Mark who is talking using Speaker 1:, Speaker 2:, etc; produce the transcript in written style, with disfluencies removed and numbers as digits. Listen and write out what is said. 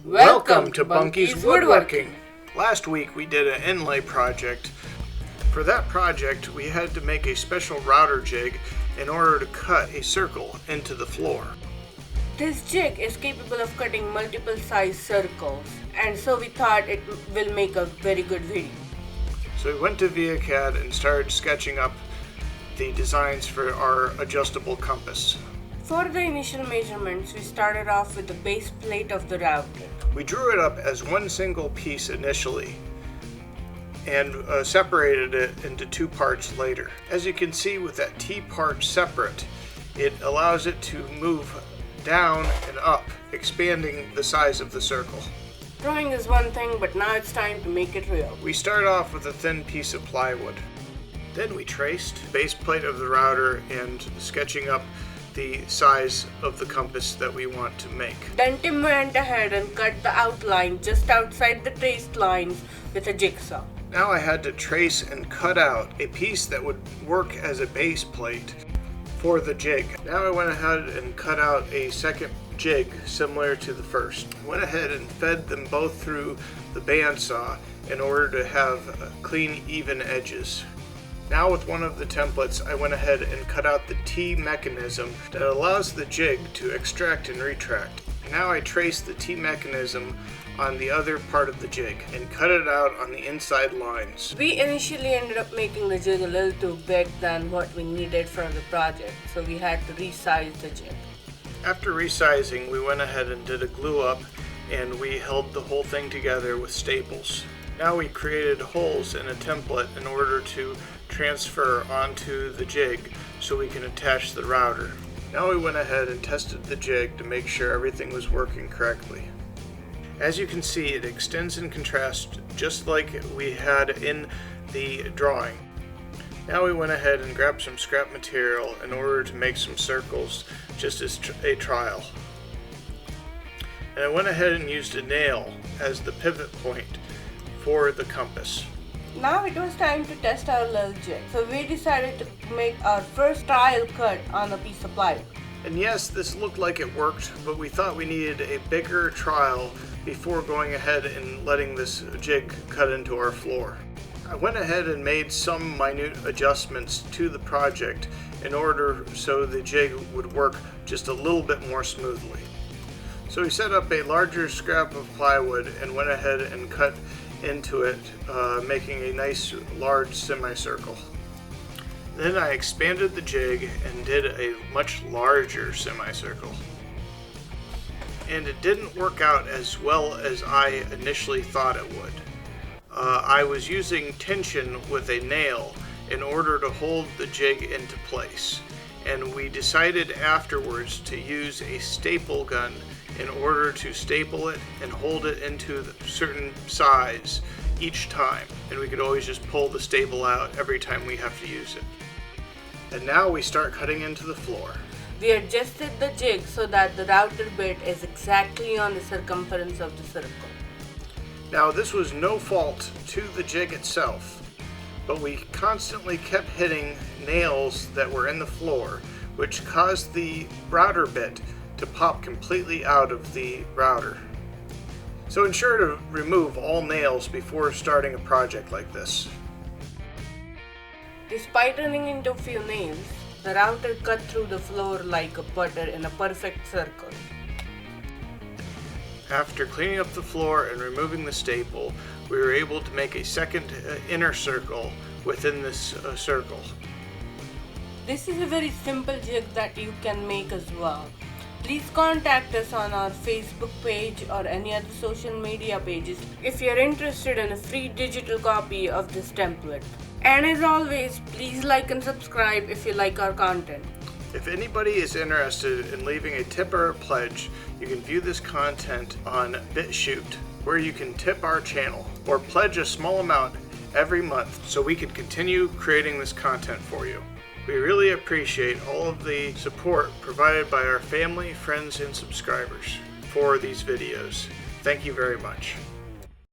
Speaker 1: Welcome to Bunky's Woodworking. Last week we did an inlay project. For that project we had to make a special router jig in order to cut a circle into the floor.
Speaker 2: This jig is capable of cutting multiple size circles, and so we thought it will make a very good video.
Speaker 1: So we went to BITCHUTE and started sketching up the designs for our adjustable compass.
Speaker 2: For the initial measurements, we started off with the base plate of the router.
Speaker 1: We drew it up as one single piece initially and separated it into two parts later. As you can see, with that T part separate, it allows it to move down and up, expanding the size of the circle.
Speaker 2: Drawing is one thing, but now it's time to make it real.
Speaker 1: We started off with a thin piece of plywood. Then we traced the base plate of the router and sketching up the size of the compass that we want to make.
Speaker 2: Then Tim went ahead and cut the outline just outside the traced lines with a jigsaw.
Speaker 1: Now I had to trace and cut out a piece that would work as a base plate for the jig. Now I went ahead and cut out a second jig similar to the first. Went ahead and fed them both through the bandsaw in order to have clean, even edges. Now with one of the templates, I went ahead and cut out the T mechanism that allows the jig to extract and retract. Now I traced the T mechanism on the other part of the jig and cut it out on the inside lines.
Speaker 2: We initially ended up making the jig a little too big than what we needed for the project, so we had to resize the jig.
Speaker 1: After resizing, we went ahead and did a glue up and we held the whole thing together with staples. Now we created holes in a template in order to transfer onto the jig so we can attach the router. Now we went ahead and tested the jig to make sure everything was working correctly. As you can see, it extends and contrasts just like we had in the drawing. Now we went ahead and grabbed some scrap material in order to make some circles just as a trial. And I went ahead and used a nail as the pivot point for the compass.
Speaker 2: Now it was time to test our little jig, so we decided to make our first trial cut on a piece of plywood.
Speaker 1: And yes, this looked like it worked, but we thought we needed a bigger trial before going ahead and letting this jig cut into our floor. I went ahead and made some minute adjustments to the project in order so the jig would work just a little bit more smoothly. So we set up a larger scrap of plywood and went ahead and cut into it, making a nice large semicircle. Then I expanded the jig and did a much larger semicircle. And it didn't work out as well as I initially thought it would. I was using tension with a nail in order to hold the jig into place, and we decided afterwards to use a staple gun in order to staple it and hold it into a certain size each time, and we could always just pull the staple out every time we have to use it. And now we start cutting into the floor.
Speaker 2: We adjusted the jig so that the router bit is exactly on the circumference of the circle.
Speaker 1: Now this was no fault to the jig itself, but we constantly kept hitting nails that were in the floor, which caused the router bit to pop completely out of the router. So ensure to remove all nails before starting a project like this.
Speaker 2: Despite running into a few nails, the router cut through the floor like a butter in a perfect circle.
Speaker 1: After cleaning up the floor and removing the staple, we were able to make a second inner circle within this circle.
Speaker 2: This is a very simple jig that you can make as well. Please contact us on our Facebook page or any other social media pages if you're interested in a free digital copy of this template. And as always, please like and subscribe if you like our content.
Speaker 1: If anybody is interested in leaving a tip or a pledge, you can view this content on BITCHUTE, where you can tip our channel or pledge a small amount every month so we can continue creating this content for you. We really appreciate all of the support provided by our family, friends, and subscribers for these videos. Thank you very much.